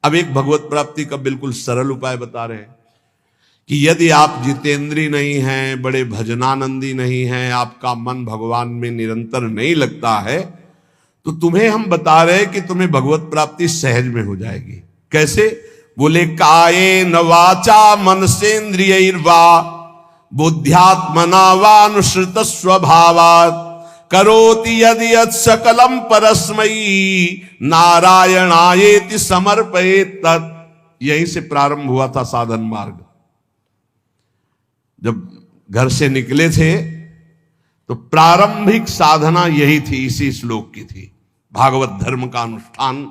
अब एक भगवत प्राप्ति का बिल्कुल सरल उपाय बता रहे हैं कि यदि आप जितेंद्री नहीं हैं, बड़े भजनानंदी नहीं हैं, आपका मन भगवान में निरंतर नहीं लगता है, तो तुम्हें हम बता रहे हैं कि तुम्हें भगवत प्राप्ति सहज में हो जाएगी। कैसे? बोले कायेन वाचा मनसेन्द्रियैर्वा बुद्ध्यात्मना वानुसृत स्वभावात् करोति यदि यत् सकलम परस्मै नारायणायेति समर्पयेत् तत्। यहीं से प्रारंभ हुआ था साधन मार्ग। जब घर से निकले थे तो प्रारंभिक साधना यही थी, इसी श्लोक की थी। भागवत धर्म का अनुष्ठान,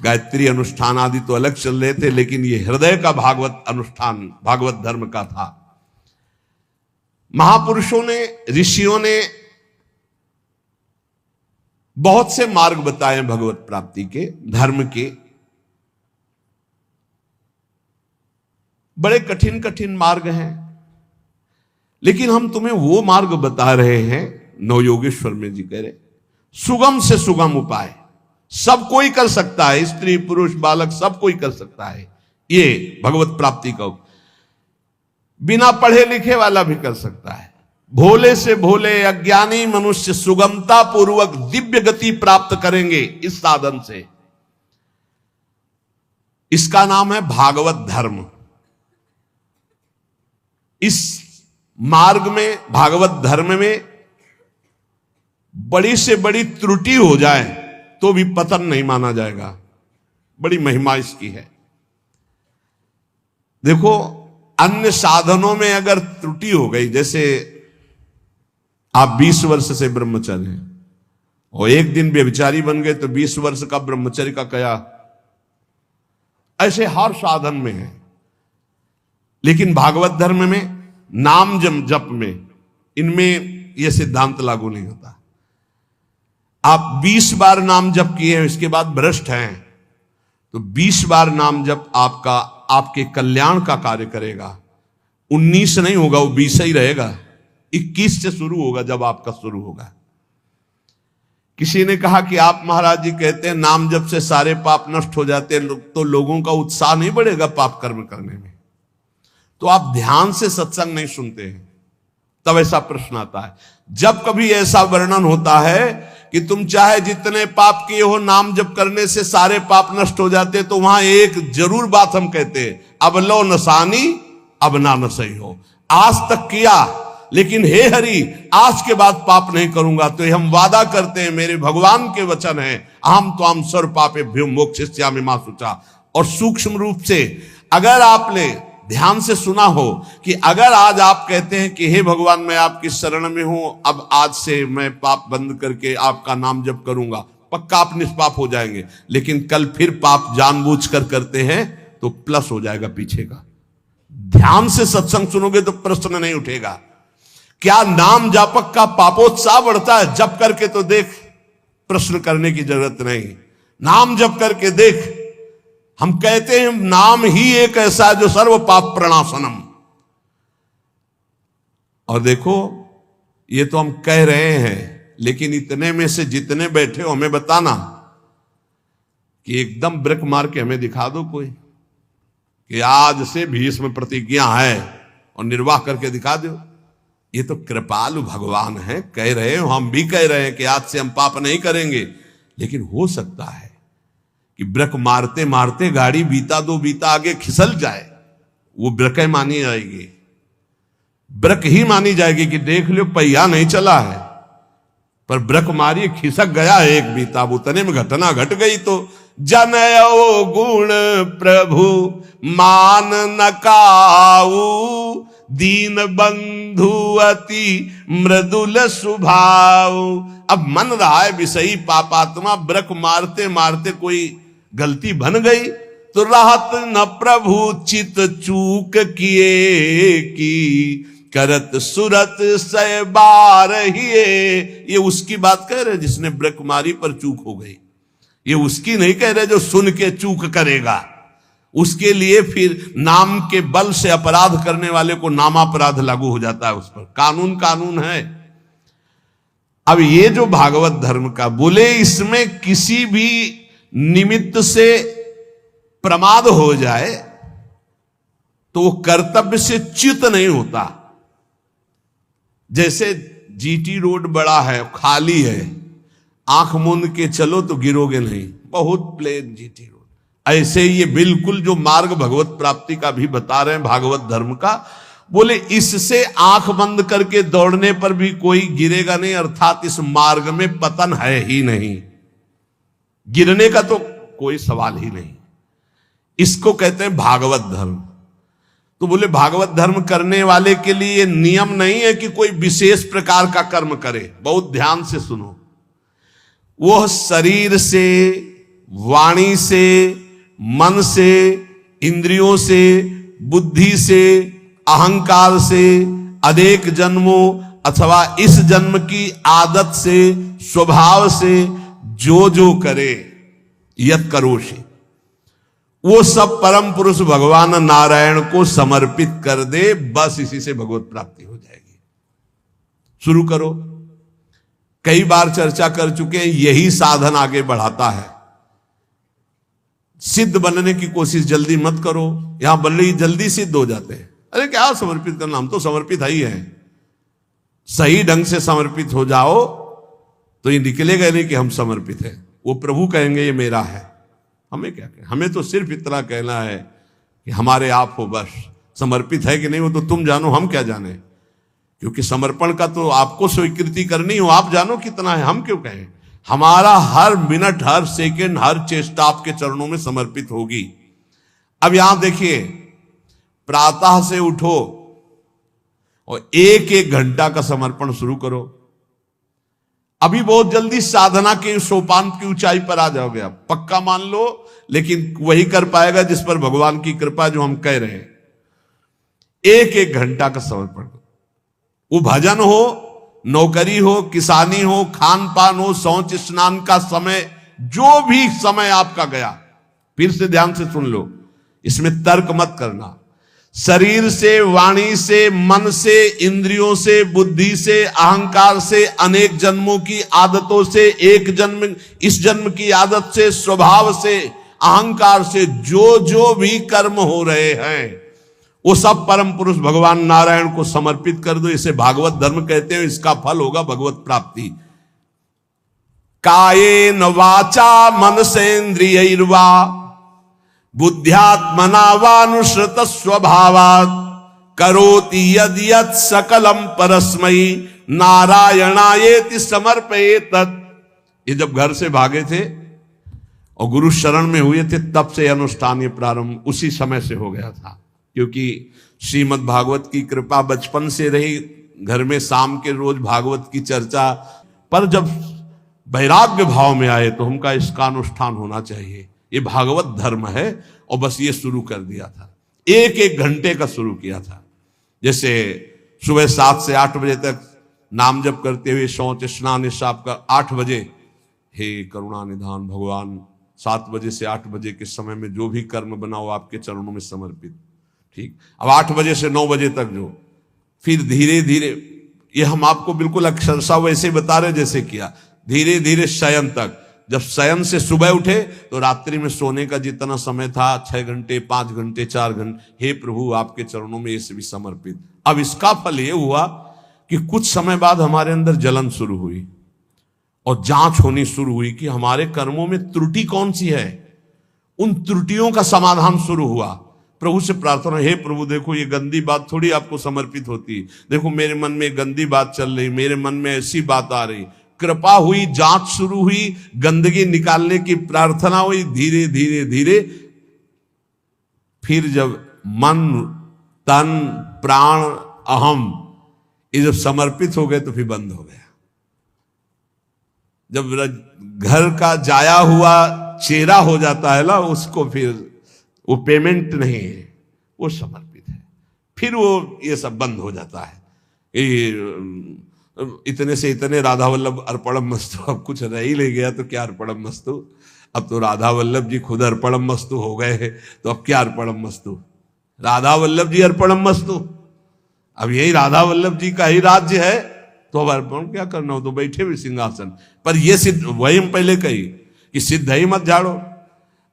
गायत्री अनुष्ठान आदि तो अलग चल रहे थे, लेकिन ये हृदय का भागवत अनुष्ठान भागवत धर्म का था। महापुरुषों ने, ऋषियों ने बहुत से मार्ग बताए भगवत प्राप्ति के, धर्म के। बड़े कठिन कठिन मार्ग हैं, लेकिन हम तुम्हें वो मार्ग बता रहे हैं, नवयोगेश्वर में जी कह रहे, सुगम से सुगम उपाय, सब कोई कर सकता है, स्त्री पुरुष बालक सब कोई कर सकता है। ये भगवत प्राप्ति का बिना पढ़े लिखे वाला भी कर सकता है। भोले से भोले अज्ञानी मनुष्य सुगमता पूर्वक दिव्य गति प्राप्त करेंगे इस साधन से। इसका नाम है भागवत धर्म। इस मार्ग में, भागवत धर्म में बड़ी से बड़ी त्रुटि हो जाए तो भी पतन नहीं माना जाएगा। बड़ी महिमा इसकी है। देखो, अन्य साधनों में अगर त्रुटि हो गई, जैसे आप 20 वर्ष से ब्रह्मचारी हैं और एक दिन व्यभिचारी बन गए तो 20 वर्ष का ब्रह्मचर्य का क्या, ऐसे हर साधन में है। लेकिन भागवत धर्म में, नाम जप में, इनमें यह सिद्धांत लागू नहीं होता। आप 20 बार नाम जप किए हैं, इसके बाद भ्रष्ट हैं, तो 20 बार नाम जप आपके कल्याण का कार्य करेगा। 19 नहीं होगा, वो 20 ही रहेगा। 21 से शुरू होगा जब आपका शुरू होगा। किसी ने कहा कि आप महाराज जी कहते हैं नाम जप से सारे पाप नष्ट हो जाते हैं, तो लोगों का उत्साह नहीं बढ़ेगा पाप कर्म करने में। तो आप ध्यान से सत्संग नहीं सुनते हैं, तब ऐसा प्रश्न आता है। जब कभी ऐसा वर्णन होता है कि तुम चाहे जितने पाप किए हो, नाम जप करने से सारे पाप नष्ट हो जाते, तो वहां एक जरूर बात हम कहते हैं, अब लो नसानी अब ना नसई हो। आज तक किया, लेकिन हे हरि आज के बाद पाप नहीं करूंगा। तो हम वादा करते हैं, मेरे भगवान के वचन है, अहम त्वाम सर्व पापेभ्यो मोक्षयिष्यामि मा शुचा। और सूक्ष्म रूप से अगर आपने ध्यान से सुना हो कि अगर आज आप कहते हैं कि हे भगवान मैं आपकी शरण में हूं, अब आज से मैं पाप बंद करके आपका नाम जप करूंगा, पक्का आप निष्पाप हो जाएंगे। लेकिन कल फिर पाप जानबूझकर करते हैं तो प्लस हो जाएगा पीछे का। ध्यान से सत्संग सुनोगे तो प्रश्न नहीं उठेगा। क्या नाम जापक का पापोत्साह बढ़ता है? जप करके तो देख, प्रश्न करने की जरूरत नहीं। नाम जप करके देख। हम कहते हैं नाम ही एक ऐसा है जो सर्व पाप प्रणाशनम। और देखो, ये तो हम कह रहे हैं, लेकिन इतने में से जितने बैठे हो हमें बताना कि एकदम ब्रेक मार के हमें दिखा दो कोई कि आज से भीष्म प्रतिज्ञा है और निर्वाह करके दिखा दो। ये तो कृपालु भगवान है, कह रहे हो, हम भी कह रहे हैं कि आज से हम पाप नहीं करेंगे। लेकिन हो सकता है कि ब्रेक मारते मारते गाड़ी बीता दो बीता आगे खिसल जाए, वो ब्रेक मानी जाएगी, ब्रेक ही मानी जाएगी कि देख लो पहिया नहीं चला है, पर ब्रेक मारी खिसक गया एक बीता, उतने में घटना घट गई। तो जनयो गुण प्रभु मान न काऊ, दीन बंधु अति मृदुल स्वभाव। अब मन रहा है विषयी पापात्मा, ब्रेक मारते मारते कोई गलती बन गई तो राहत न प्रभु चित चूक किए की, करत सुरत सय बार हिए। ये उसकी बात कह रहे जिसने ब्रेक मारी पर चूक हो गई, ये उसकी नहीं कह रहे जो सुन के चूक करेगा। उसके लिए फिर नाम के बल से अपराध करने वाले को नामापराध लागू हो जाता है उस पर। कानून कानून है। अब ये जो भागवत धर्म का बोले, इसमें किसी भी निमित्त से प्रमाद हो जाए तो वो कर्तव्य से च्युत नहीं होता। जैसे जीटी रोड बड़ा है, खाली है, आंख मूंद के चलो तो गिरोगे नहीं, बहुत प्लेन जीटी रोड। ऐसे ये बिल्कुल जो मार्ग भगवत प्राप्ति का भी बता रहे हैं भागवत धर्म का, बोले इससे आंख बंद करके दौड़ने पर भी कोई गिरेगा नहीं, अर्थात इस मार्ग में पतन है ही नहीं, गिरने का तो कोई सवाल ही नहीं। इसको कहते हैं भागवत धर्म। तो बोले भागवत धर्म करने वाले के लिए नियम नहीं है कि कोई विशेष प्रकार का कर्म करे। बहुत ध्यान से सुनो, वो शरीर से, वाणी से, मन से, इंद्रियों से, बुद्धि से, अहंकार से, अनेक जन्मों अथवा इस जन्म की आदत से, स्वभाव से जो जो करे यत करोषि, वो सब परम पुरुष भगवान नारायण को समर्पित कर दे, बस इसी से भगवत प्राप्ति हो जाएगी। शुरू करो। कई बार चर्चा कर चुके हैं, यही साधन आगे बढ़ाता है। सिद्ध बनने की कोशिश जल्दी मत करो, यहां बल्ले जल्दी सिद्ध हो जाते हैं। अरे क्या समर्पित करना, हम तो समर्पित ही हैं। सही ढंग से समर्पित हो जाओ तो ये निकलेगा नहीं कि हम समर्पित हैं। वो प्रभु कहेंगे ये मेरा है, हमें क्या कहें, हमें तो सिर्फ इतना कहना है कि हमारे आप हो, बस। समर्पित है कि नहीं वो तो तुम जानो, हम क्या जाने, क्योंकि समर्पण का तो आपको स्वीकृति करनी हो, आप जानो कितना है, हम क्यों कहें। हमारा हर मिनट, हर सेकंड, हर चेष्टा आपके चरणों में समर्पित होगी। अब यहां देखिए, प्रातः से उठो और एक एक घंटा का समर्पण शुरू करो। अभी बहुत जल्दी साधना के सोपान की ऊंचाई पर आ जाओगे आप, पक्का मान लो, लेकिन वही कर पाएगा जिस पर भगवान की कृपा, जो हम कह रहे हैं। एक एक घंटा का समर्पण, वो भजन हो, नौकरी हो, किसानी हो, खान पान हो, शौच स्नान का समय, जो भी समय आपका गया, फिर से ध्यान से सुन लो, इसमें तर्क मत करना। शरीर से, वाणी से, मन से, इंद्रियों से, बुद्धि से, अहंकार से, अनेक जन्मों की आदतों से, एक जन्म, इस जन्म की आदत से, स्वभाव से, अहंकार से जो जो भी कर्म हो रहे हैं, वो सब परम पुरुष भगवान नारायण को समर्पित कर दो। इसे भागवत धर्म कहते हैं। इसका फल होगा भगवत प्राप्ति। कायेन वाचा मनसेन्द्रियैर्वा बुद्ध्यात्मना वानुश्रुत स्वभावात् करोति यद यत् सकलम परस्मै नारायणायेति समर्पयेत। ये जब घर से भागे थे और गुरु शरण में हुए थे, तब से अनुष्ठान ये प्रारंभ उसी समय से हो गया था, क्योंकि श्रीमद् भागवत की कृपा बचपन से रही। घर में शाम के रोज भागवत की चर्चा, पर जब वैराग्य भाव में आए तो हमका इसका अनुष्ठान होना चाहिए, ये भागवत धर्म है, और बस ये शुरू कर दिया था। एक एक घंटे का शुरू किया था। जैसे सुबह 7 से 8 बजे तक नाम जप करते हुए शौच स्नान हिसाब का 8 बजे, हे करुणा निधान भगवान, 7 बजे से 8 बजे के समय में जो भी कर्म बनाओ आपके चरणों में समर्पित। ठीक, अब 8 बजे से 9 बजे तक जो, फिर धीरे धीरे, ये हम आपको बिल्कुल अक्षरशः वैसे बता रहे जैसे किया, धीरे धीरे शयन तक। जब शयन से सुबह उठे तो रात्रि में सोने का जितना समय था, 6 घंटे, 5 घंटे, 4 घंटे, हे प्रभु आपके चरणों में ये भी समर्पित। अब इसका फल ये हुआ कि कुछ समय बाद हमारे अंदर जलन शुरू हुई और जांच होनी शुरू हुई कि हमारे कर्मों में त्रुटि कौन सी है। उन त्रुटियों का समाधान शुरू हुआ। प्रभु से प्रार्थना, हे प्रभु देखो ये गंदी बात थोड़ी आपको समर्पित होती, देखो मेरे मन में गंदी बात चल रही, मेरे मन में ऐसी बात आ रही। कृपा हुई, जांच शुरू हुई, गंदगी निकालने की प्रार्थना हुई। धीरे धीरे धीरे फिर जब मन, तन, प्राण, अहम ये जब समर्पित हो गए तो फिर बंद हो गया। जब घर का जाया हुआ चेहरा हो जाता है ना, उसको फिर वो पेमेंट नहीं है, वो समर्पित है, फिर वो ये सब बंद हो जाता है। इतने से इतने राधा वल्लभ अर्पणम मस्तु, अब कुछ रह ही ले गया तो क्या अर्पणम मस्तु। अब तो राधा वल्लभ जी खुद अर्पणम मस्तु हो गए हैं, तो अब क्या अर्पणम मस्तु, राधा वल्लभ जी अर्पणम मस्तु। अब यही राधा वल्लभ जी का ही राज्य है, तो अब अर्पण क्या करना हो, तो बैठे भी सिंहासन पर। ये सिद्ध, वही हम पहले कही कि सिद्ध ही मत झाड़ो।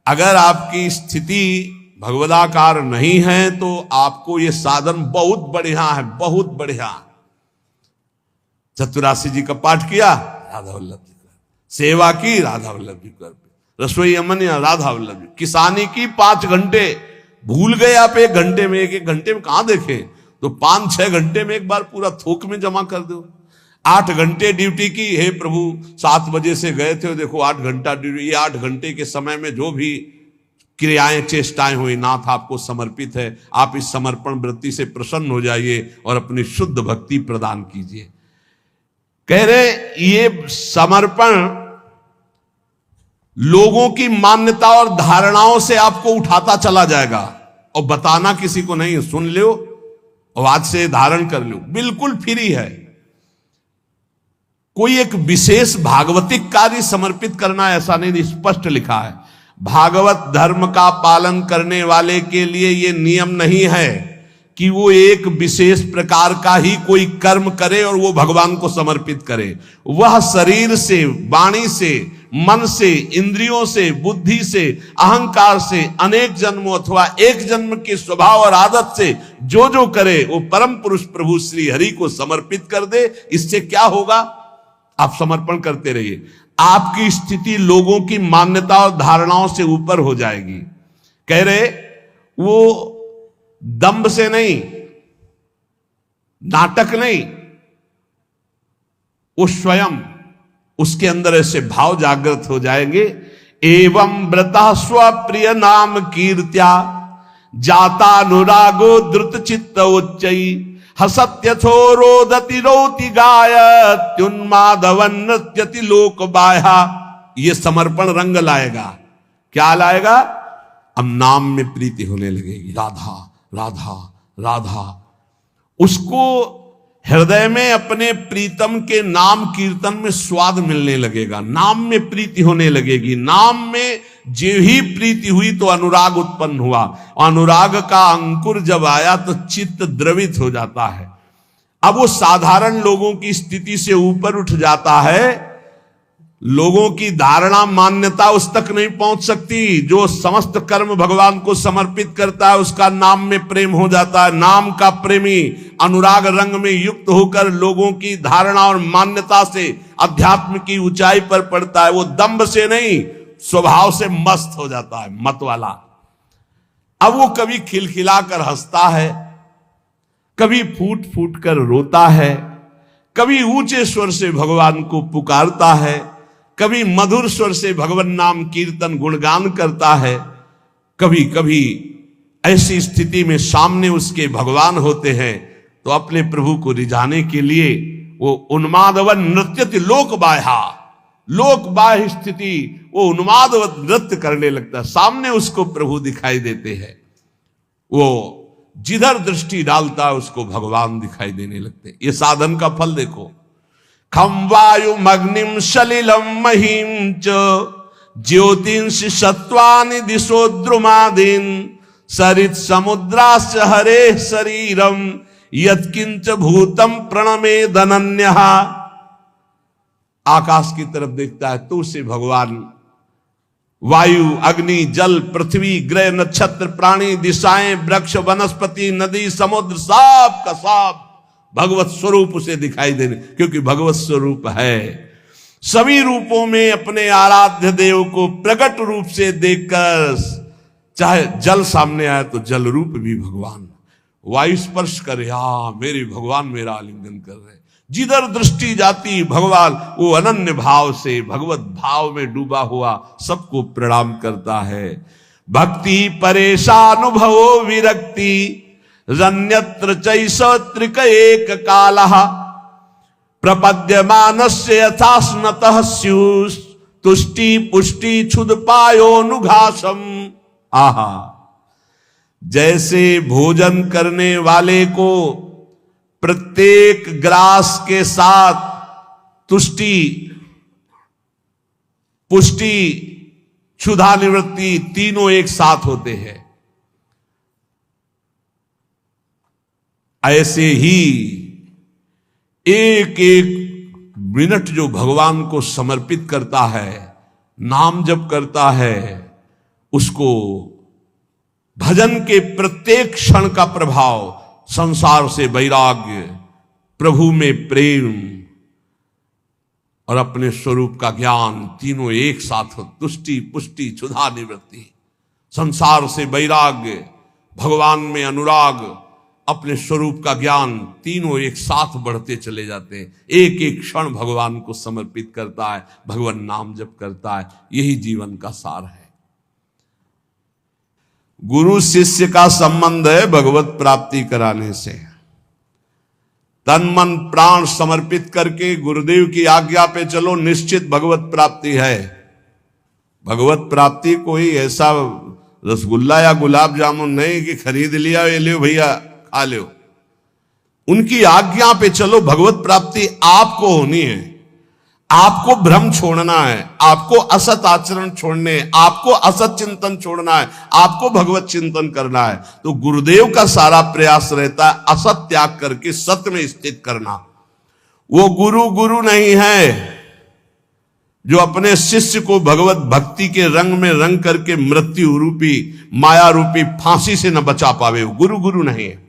अगर आपकी स्थिति भगवदाकार नहीं है तो आपको ये साधन बहुत बढ़िया है, बहुत बढ़िया। चतुरासी जी का पाठ किया, राधा वल्लभ जी कर, सेवा की, राधा वल्लभ जी कर, रसोई अमन या राधा वल्लभ जी, किसानी की 5 घंटे, भूल गए आप 1 घंटे में, 1 घंटे में कहां देखें, तो 5-6 घंटे में एक बार पूरा थोक में जमा कर दो। 8 घंटे ड्यूटी की, हे प्रभु 7 बजे से गए थे, देखो 8 घंटा ड्यूटी, ये 8 घंटे के समय में जो भी क्रियाएं चेष्टाएं हुई, नाथ आपको समर्पित है, आप इस समर्पण वृत्ति से प्रसन्न हो जाइए और अपनी शुद्ध भक्ति प्रदान कीजिए। कह रहे ये समर्पण लोगों की मान्यता और धारणाओं से आपको उठाता चला जाएगा, और बताना किसी को नहीं, सुन लो और आज से धारण कर लो, बिल्कुल फ्री है। कोई एक विशेष भागवतिक कार्य समर्पित करना ऐसा नहीं, स्पष्ट लिखा है। भागवत धर्म का पालन करने वाले के लिए यह नियम नहीं है कि वो एक विशेष प्रकार का ही कोई कर्म करे और वो भगवान को समर्पित करे। वह शरीर से, वाणी से, मन से, इंद्रियों से, बुद्धि से, अहंकार से अनेक जन्मों अथवा एक जन्म के स्वभाव और आदत से जो जो करे वो परम पुरुष प्रभु श्री हरि को समर्पित कर दे। इससे क्या होगा? आप समर्पण करते रहिए, आपकी स्थिति लोगों की मान्यता और धारणाओं से ऊपर हो जाएगी। कह रहे वो दंभ से नहीं, नाटक नहीं, वो स्वयं उसके अंदर ऐसे भाव जागृत हो जाएंगे। एवं व्रता स्वप्रिय नाम कीर्त्या जाता अनुरागो द्रुत चित्त उच्चई हसत्यथो रोदति रोति गायत्युन्मादवन नृत्यति लोक बाह्या। ये समर्पण रंग लाएगा। क्या लाएगा? अब नाम में प्रीति होने लगेगी, राधा राधा राधा। उसको हृदय में अपने प्रीतम के नाम कीर्तन में स्वाद मिलने लगेगा, नाम में प्रीति होने लगेगी। नाम में जो ही प्रीति हुई तो अनुराग उत्पन्न हुआ, अनुराग का अंकुर जब आया तो चित्त द्रवित हो जाता है। अब वो साधारण लोगों की स्थिति से ऊपर उठ जाता है, लोगों की धारणा मान्यता उस तक नहीं पहुंच सकती। जो समस्त कर्म भगवान को समर्पित करता है उसका नाम में प्रेम हो जाता है। नाम का प्रेमी अनुराग रंग में युक्त होकर लोगों की धारणा और मान्यता से अध्यात्म की ऊंचाई पर पड़ता है। वो दंभ से नहीं, स्वभाव से मस्त हो जाता है, मत वाला। अब वो कभी खिलखिलाकर हंसता है, कभी फूट फूट कर रोता है, कभी ऊंचे स्वर से भगवान को पुकारता है, कभी मधुर स्वर से भगवान नाम कीर्तन गुणगान करता है। कभी कभी ऐसी स्थिति में सामने उसके भगवान होते हैं तो अपने प्रभु को रिझाने के लिए वो उन्मादवन नृत्यति लोक बाह्या, लोक बाह्य स्थिति वो उन्मादवत नृत्य करने लगता है। सामने उसको प्रभु दिखाई देते हैं, वो जिधर दृष्टि डालता है उसको भगवान दिखाई देने लगते हैं। ये साधन का फल देखो। खम वायुम अग्निम सलिलम महीम च ज्योतिंष सत्वानि दिशो द्रुमादीन सरित समुद्रास्य हरे शरीरम यत्किंच भूतम प्रणमे धनन्यः। आकाश की तरफ देखता है तो उसे भगवान वायु, अग्नि, जल, पृथ्वी, ग्रह, नक्षत्र, प्राणी, दिशाएं, वृक्ष, वनस्पति, नदी, समुद्र, सब का सब भगवत स्वरूप उसे दिखाई देने, क्योंकि भगवत स्वरूप है। सभी रूपों में अपने आराध्य देव को प्रकट रूप से देखकर, चाहे जल सामने आए तो जल रूप भी भगवान, वायु स्पर्श करे, मेरे भगवान मेरा आलिंगन कर रहे। जिधर दृष्टि जाती भगवान वो अनन्य भाव से भगवत भाव में डूबा हुआ सबको प्रणाम करता है। भक्ति परेशानुभवो विरक्ति रन्यत्र चैष त्रिक एक कालः प्रपद्यमानस्य यथा स्नतः स्युस् तुष्टि पुष्टि क्षुद पायोनुघासम। आहा, जैसे भोजन करने वाले को प्रत्येक ग्रास के साथ तुष्टि, पुष्टि, क्षुधा निवृत्ति तीनों एक साथ होते हैं, ऐसे ही एक एक मिनट जो भगवान को समर्पित करता है, नाम जप करता है, उसको भजन के प्रत्येक क्षण का प्रभाव, संसार से वैराग्य, प्रभु में प्रेम और अपने स्वरूप का ज्ञान, तीनों एक साथ हो। तुष्टि, पुष्टि, क्षुधा, निवृत्ति। संसार से वैराग्य, भगवान में अनुराग, अपने स्वरूप का ज्ञान, तीनों एक साथ बढ़ते चले जाते हैं। एक एक क्षण भगवान को समर्पित करता है, भगवान नाम जप करता है। यही जीवन का सार है। गुरु शिष्य का संबंध है भगवत प्राप्ति कराने से। तन मन प्राण समर्पित करके गुरुदेव की आज्ञा पे चलो, निश्चित भगवत प्राप्ति है। भगवत प्राप्ति कोई ऐसा रसगुल्ला या गुलाब जामुन नहीं कि खरीद लिया, ये लो भैया खा लो। उनकी आज्ञा पे चलो, भगवत प्राप्ति आपको होनी है। आपको भ्रम छोड़ना है, आपको असत आचरण छोड़ने, आपको असत चिंतन छोड़ना है, आपको भगवत चिंतन करना है। तो गुरुदेव का सारा प्रयास रहता है असत त्याग करके सत्य में स्थित करना। वो गुरु नहीं है जो अपने शिष्य को भगवत भक्ति के रंग में रंग करके मृत्यु रूपी, माया रूपी फांसी से न बचा पावे। वो गुरु नहीं है।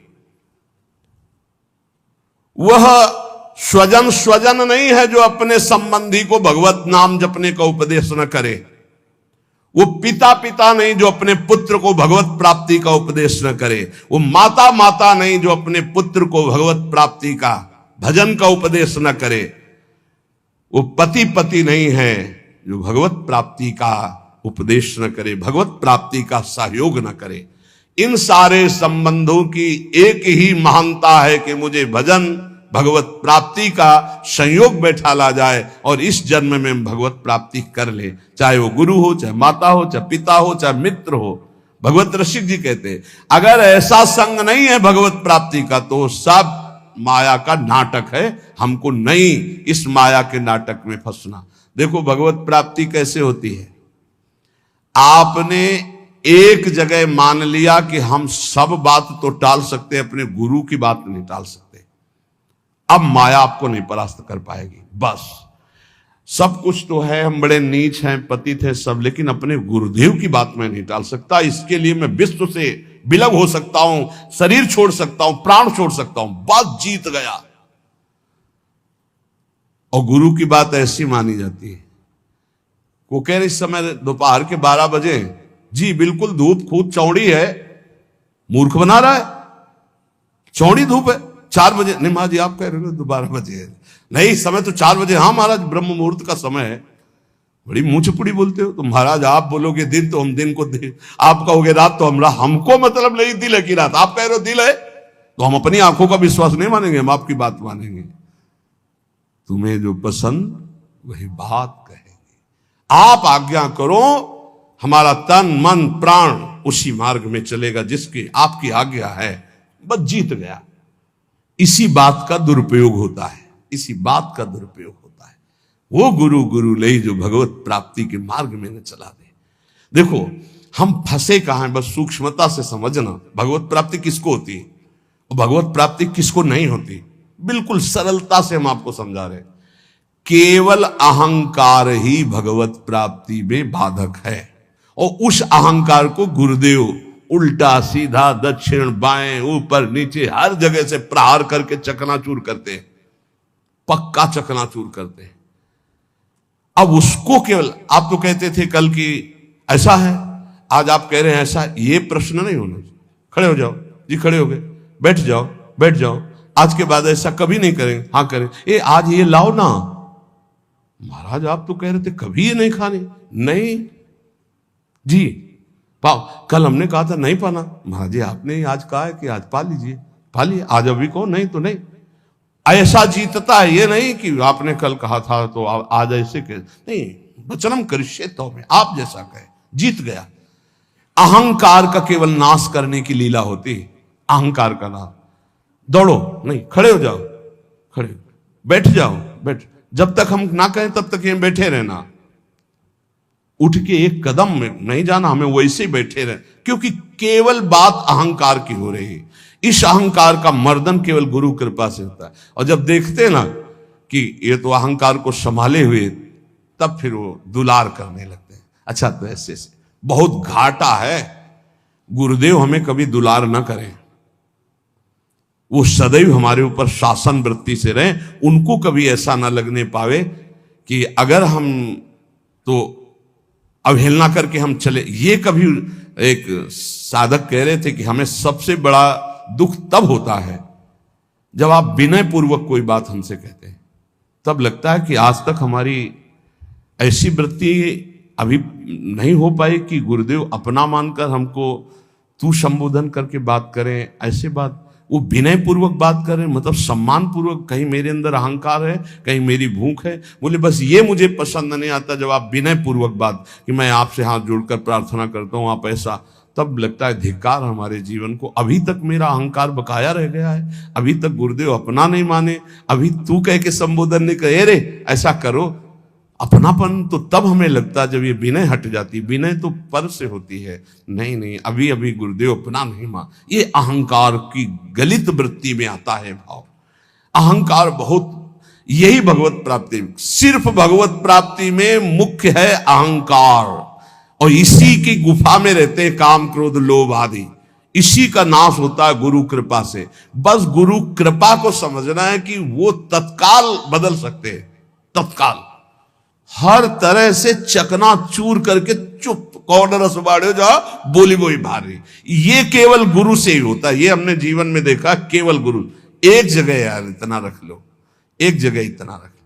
वह स्वजन नहीं है जो अपने संबंधी को भगवत नाम जपने का उपदेश न करे। वो पिता नहीं जो अपने पुत्र को भगवत प्राप्ति का उपदेश न करे। वो माता नहीं जो अपने पुत्र को भगवत प्राप्ति का, भजन का उपदेश न करे। वो पति नहीं है जो भगवत प्राप्ति का उपदेश न करे, भगवत प्राप्ति का सहयोग न करे। इन सारे संबंधों की एक ही महानता है कि मुझे भजन, भगवत प्राप्ति का संयोग बैठा ला जाए और इस जन्म में भगवत प्राप्ति कर ले। चाहे वो गुरु हो, चाहे माता हो, चाहे पिता हो, चाहे मित्र हो। भगवत रसिक जी कहते हैं अगर ऐसा संग नहीं है भगवत प्राप्ति का तो सब माया का नाटक है। हमको नहीं इस माया के नाटक में फंसना। देखो भगवत प्राप्ति कैसे होती है। आपने एक जगह मान लिया कि हम सब बात तो टाल सकते हैं, अपने गुरु की बात नहीं टाल सकते। अब माया आपको नहीं परास्त कर पाएगी। बस सब कुछ तो है, हम बड़े नीच हैं, पतित हैं सब, लेकिन अपने गुरुदेव की बात मैं नहीं टाल सकता। इसके लिए मैं विश्व से विलग हो सकता हूं, शरीर छोड़ सकता हूं, प्राण छोड़ सकता हूं, बस जीत गया। और गुरु की बात ऐसी मानी जाती है। वो कह रहे इस समय दोपहर के 12 बजे, जी बिल्कुल धूप खूब चौड़ी है। मूर्ख बना रहा है, चौड़ी धूप है। 4 बजे नहीं महाराज जी, आप कह रहे हो 12 बजे है। नहीं, समय तो 4 बजे। हाँ महाराज, ब्रह्म मुहूर्त का समय है। बड़ी मुंह चपुड़ी बोलते हो। तो महाराज आप बोलोगे दिन तो हम दिन को दिन, आप कहोगे रात तो हमरा, हमको मतलब नहीं दिल है कि रात। आप कह रहे हो दिल है तो हम अपनी आंखों का विश्वास नहीं मानेंगे, हम आपकी बात मानेंगे। तुम्हें जो पसंद वही बात कहेंगे। आप आज्ञा करो, हमारा तन मन प्राण उसी मार्ग में चलेगा जिसकी आपकी आज्ञा है। बस जीत गया। इसी बात का दुरुपयोग होता है, इसी बात का दुरुपयोग होता है। वो गुरु ले जो भगवत प्राप्ति के मार्ग में न चला दे। देखो हम फंसे कहां हैं, बस सूक्ष्मता से समझना। भगवत प्राप्ति किसको होती है और भगवत प्राप्ति किसको नहीं होती, बिल्कुल सरलता से हम आपको समझा रहे। केवल अहंकार ही भगवत प्राप्ति में बाधक है। और उस अहंकार को गुरुदेव उल्टा सीधा, दक्षिण बाएं, ऊपर नीचे, हर जगह से प्रहार करके चकनाचूर करते हैं, पक्का चकनाचूर करते हैं। अब उसको केवल, आप तो कहते थे कल की ऐसा है, आज आप कह रहे हैं ऐसा। ये प्रश्न नहीं होना चाहिए। खड़े हो जाओ जी, खड़े हो गए, बैठ जाओ। आज के बाद ऐसा कभी नहीं करेंगे। हाँ करें। ये आज ये लाओ ना। महाराज आप तो कह रहे थे कभी ये नहीं खाने। नहीं जी, पाओ। कल हमने कहा था नहीं पाना। महाराज जी आपने आज कहा है कि आज पा लीजिए, पा लिए। आज अभी कहो नहीं तो नहीं। ऐसा जीतता है, ये नहीं कि आपने कल कहा था तो आज ऐसे कह नहीं। वचनम करिष्ये तो में, आप जैसा कहे, जीत गया। अहंकार का केवल नाश करने की लीला होती है। अहंकार का नाश। दौड़ो नहीं, खड़े हो जाओ, खड़े, बैठ जाओ, बैठ। जब तक हम ना कहें तब तक यहीं बैठे रहना। उठ के एक कदम में नहीं जाना, हमें वैसे ही बैठे रहे, क्योंकि केवल बात अहंकार की हो रही है। इस अहंकार का मर्दन केवल गुरु कृपा से होता है। और जब देखते ना कि ये तो अहंकार को संभाले हुए, तब फिर वो दुलार करने लगते हैं। अच्छा तो ऐसे बहुत घाटा है। गुरुदेव हमें कभी दुलार न करें, वो सदैव हमारे ऊपर शासन वृत्ति से रहे, उनको कभी ऐसा ना लगने पावे कि अगर हम तो अवहेलना करके हम चले। ये कभी एक साधक कह रहे थे कि हमें सबसे बड़ा दुख तब होता है जब आप विनय पूर्वक कोई बात हमसे कहते हैं, तब लगता है कि आज तक हमारी ऐसी वृत्ति अभी नहीं हो पाई कि गुरुदेव अपना मानकर हमको तू संबोधन करके बात करें। ऐसे बात वो विनय पूर्वक बात करें, मतलब सम्मान पूर्वक। कहीं मेरे अंदर अहंकार है, कहीं मेरी भूख है। बोले बस ये मुझे पसंद नहीं आता जब आप विनय पूर्वक बात कि मैं आपसे हाथ जोड़कर प्रार्थना करता हूं, आप ऐसा। तब लगता है धिक्कार हमारे जीवन को। अभी तक मेरा अहंकार बकाया रह गया है, अभी तक गुरुदेव अपना नहीं माने, अभी तू कह के संबोधन नहीं करे, रे ऐसा करो। अपनापन तो तब हमें लगता जब ये विनय हट जाती। विनय तो पर से होती है, नहीं नहीं अभी अभी गुरुदेव अपना नहीं मान। ये अहंकार की गलित वृत्ति में आता है भाव। अहंकार बहुत, यही भगवत प्राप्ति, सिर्फ भगवत प्राप्ति में मुख्य है अहंकार। और इसी की गुफा में रहते हैं काम क्रोध लोभ आदि। इसी का नाश होता है गुरु कृपा से। बस गुरु कृपा को समझना है कि वो तत्काल बदल सकते हैं, तत्काल हर तरह से चकनाचूर करके चुप कौन रस बाड़े जा बोली बोई भारी। ये केवल गुरु से ही होता है। ये हमने जीवन में देखा, केवल गुरु। एक जगह यार इतना रख लो, एक जगह इतना रख लो,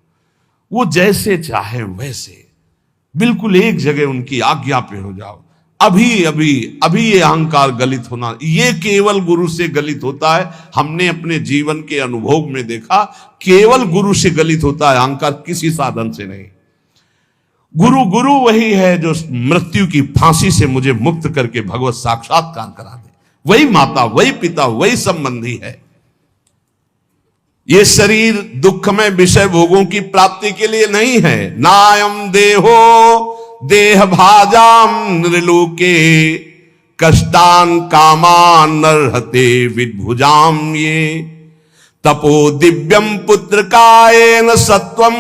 वो जैसे चाहे वैसे, बिल्कुल एक जगह उनकी आज्ञा पे हो जाओ। अभी अभी अभी ये अहंकार गलित होना, ये केवल गुरु से गलित होता है। हमने अपने जीवन के अनुभव में देखा, केवल गुरु से गलित होता है अहंकार, किसी साधन से नहीं। गुरु गुरु वही है जो मृत्यु की फांसी से मुझे मुक्त करके भगवत साक्षात्कार करा दे। वही माता, वही पिता, वही संबंधी है। ये शरीर दुखमय विषय भोगों की प्राप्ति के लिए नहीं है। नायम देहो देह भाजाम नृलोके कष्टान कामान नरहते विद्भुजाम। ये तपो दिव्यम पुत्र कायेन सत्वम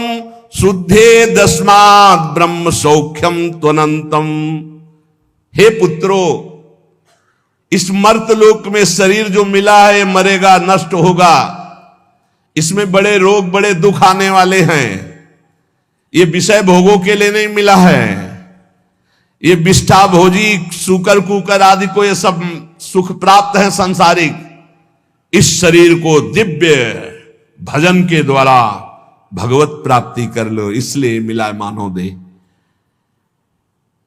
शुद्धे दस्मात् ब्रह्म सौख्यम त्वनंतम। हे पुत्रो, इस मर्तलोक में शरीर जो मिला है मरेगा, नष्ट होगा। इसमें बड़े रोग बड़े दुख आने वाले हैं। ये विषय भोगों के लिए नहीं मिला है। ये विष्ठा भोजी सूकर कुकर आदि को ये सब सुख प्राप्त है सांसारिक। इस शरीर को दिव्य भजन के द्वारा भगवत प्राप्ति कर लो, इसलिए मिला मानव दे।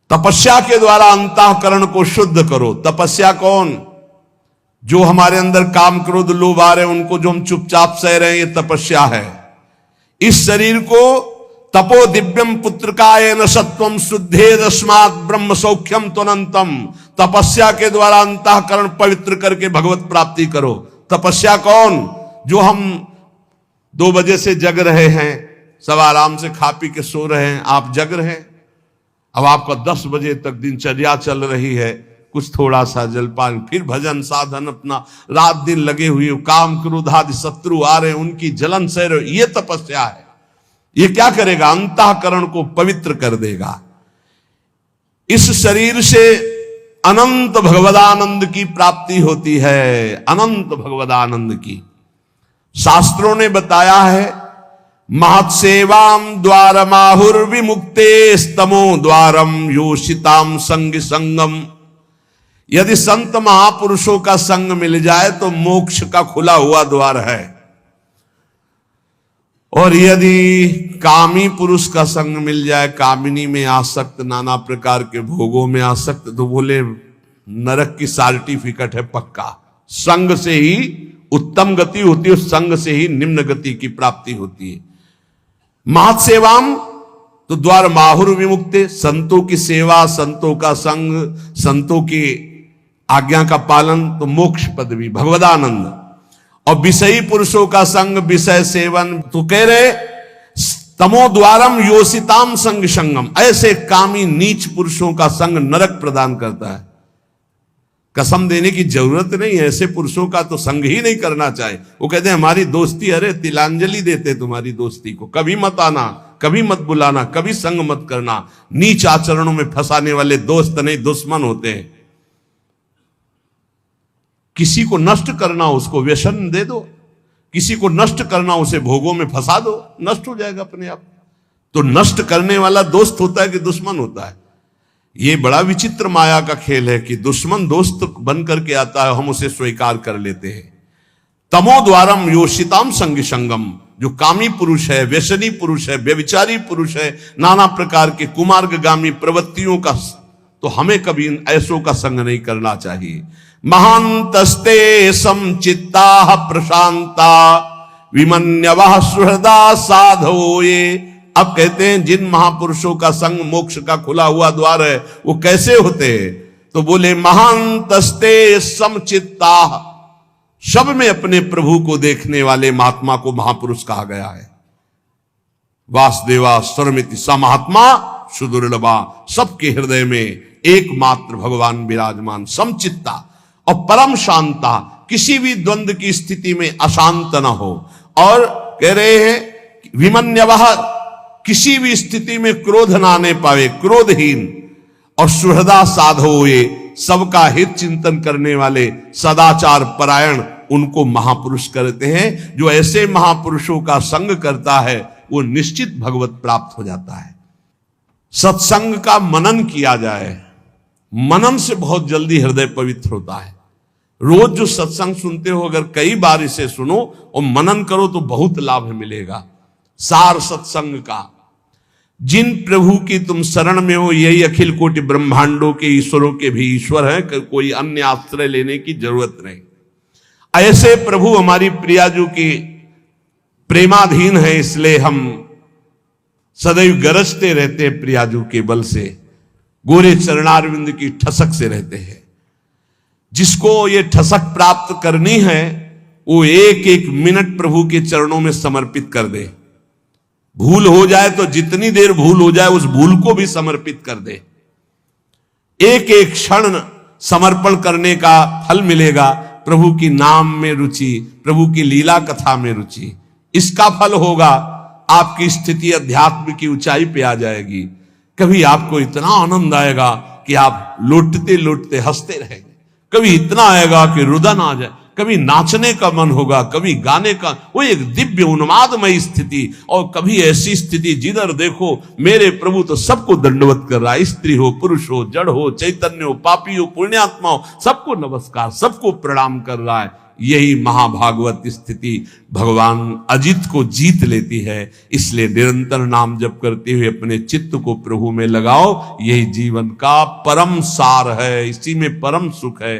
तपस्या के द्वारा अंतःकरण को शुद्ध करो। तपस्या कौन? जो हमारे अंदर काम क्रोध लोभ आ रहे हैं उनको जो हम चुपचाप सह रहे हैं, ये तपस्या है। इस शरीर को तपो दिव्यम पुत्रकायेन सत्वम शुद्धे दस्मात् ब्रह्म सौख्यम त्वनंतम। तपस्या के द्वारा अंतःकरण पवित्र करके भगवत प्राप्ति करो। तपस्या कौन? जो हम 2 बजे से जग रहे हैं, सब आराम से खा पी के सो रहे हैं, आप जग रहे हैं। अब आपका 10 बजे तक दिनचर्या चल रही है, कुछ थोड़ा सा जलपान, फिर भजन साधन, अपना रात दिन लगे हुए, काम क्रोध आदि शत्रु आ रहे हैं, उनकी जलन सह रहे। ये तपस्या है। ये क्या करेगा? अंतःकरण को पवित्र कर देगा। इस शरीर से अनंत भगवदानंद की प्राप्ति होती है, अनंत भगवदानंद की। शास्त्रों ने बताया है, महत्सेवाम द्वारमाहुर विमुक्ते स्तमो द्वारम योषिताम संग संगम। यदि संत महापुरुषों का संग मिल जाए तो मोक्ष का खुला हुआ द्वार है। और यदि कामी पुरुष का संग मिल जाए, कामिनी में आसक्त, नाना प्रकार के भोगों में आसक्त, तो बोले नरक की सर्टिफिकेट है पक्का। संग से ही उत्तम गति होती है, संग से ही निम्न गति की प्राप्ति होती है। महत्सेवाम तो द्वार माहुर विमुक्ते, संतों की सेवा, संतों का संग, संतों की आज्ञा का पालन, तो मोक्ष पदवी भगवदानंद। और विषयी पुरुषों का संग, विषय सेवन, तो कह रहे तमो द्वारम योषिताम संग संगम। ऐसे कामी नीच पुरुषों का संग नरक प्रदान करता है। कसम देने की जरूरत नहीं है, ऐसे पुरुषों का तो संग ही नहीं करना चाहिए। वो कहते हैं हमारी दोस्ती, अरे तिलांजलि देते तुम्हारी दोस्ती को, कभी मत आना, कभी मत बुलाना, कभी संग मत करना। नीच आचरणों में फंसाने वाले दोस्त नहीं, दुश्मन होते हैं। किसी को नष्ट करना, उसको व्यसन दे दो, किसी को नष्ट करना, उसे भोगों में फंसा दो, नष्ट हो जाएगा अपने आप। तो नष्ट करने वाला दोस्त होता है कि दुश्मन होता है? ये बड़ा विचित्र माया का खेल है कि दुश्मन दोस्त बन करके आता है, हम उसे स्वीकार कर लेते हैं। तमो द्वारम योषिताम संग संगम, जो कामी पुरुष है, व्यसनी पुरुष है, व्यभिचारी पुरुष है, नाना प्रकार के कुमार्गगामी प्रवृत्तियों का, तो हमें कभी ऐसों का संग नहीं करना चाहिए। महांतस्ते समचित्ता प्रशांता विमन्यवः सुहृदा साधो। ये अब कहते हैं जिन महापुरुषों का संग मोक्ष का खुला हुआ द्वार है, वो कैसे होते हैं? तो बोले महांतस्ते समचित्ता, सब में अपने प्रभु को देखने वाले महात्मा को महापुरुष कहा गया है। वासुदेवा सर्वमिति स महात्मा सुदुर्लभा, सबके हृदय में एकमात्र भगवान विराजमान। समचित्ता और परम शांता, किसी भी द्वंद्व की स्थिति में अशांत न हो। और कह रहे हैं विमन्यवः, किसी भी स्थिति में क्रोध ना आने पावे, क्रोधहीन। और सुहृदा साधो, ये सबका हित चिंतन करने वाले, सदाचार परायण, उनको महापुरुष कहते हैं। जो ऐसे महापुरुषों का संग करता है वो निश्चित भगवत प्राप्त हो जाता है। सत्संग का मनन किया जाए, मनन से बहुत जल्दी हृदय पवित्र होता है। रोज जो सत्संग सुनते हो, अगर कई बार इसे सुनो और मनन करो तो बहुत लाभ मिलेगा। सार सत्संग का, जिन प्रभु की तुम शरण में हो, यही अखिल कोटि ब्रह्मांडों के ईश्वरों के भी ईश्वर है, कोई अन्य आश्रय लेने की जरूरत नहीं। ऐसे प्रभु हमारी प्रियाजू की प्रेमाधीन है, इसलिए हम सदैव गरजते रहते हैं प्रियाजू के बल से, गोरे चरणारविंद की ठसक से रहते हैं। जिसको ये ठसक प्राप्त करनी है वो एक एक मिनट प्रभु के चरणों में समर्पित कर दे। भूल हो जाए तो जितनी देर भूल हो जाए उस भूल को भी समर्पित कर दे। एक एक क्षण समर्पण करने का फल मिलेगा। प्रभु की नाम में रुचि, प्रभु की लीला कथा में रुचि, इसका फल होगा। आपकी स्थिति अध्यात्म की ऊंचाई पे आ जाएगी। कभी आपको इतना आनंद आएगा कि आप लौटते लौटते हंसते रहेंगे। कभी इतना आएगा कि रुदन आ जाए, कभी नाचने का मन होगा, कभी गाने का, वो एक दिव्य उन्मादमय स्थिति। और कभी ऐसी स्थिति जिधर देखो मेरे प्रभु तो सबको दंडवत कर रहा है, स्त्री हो, पुरुष हो, जड़ हो, चैतन्य हो, पापी हो, पुण्यात्मा हो, सबको नमस्कार, सबको प्रणाम कर रहा है। यही महाभागवत स्थिति भगवान अजित को जीत लेती है। इसलिए निरंतर नाम जप करते हुए अपने चित्त को प्रभु में लगाओ। यही जीवन का परम सार है, इसी में परम सुख है।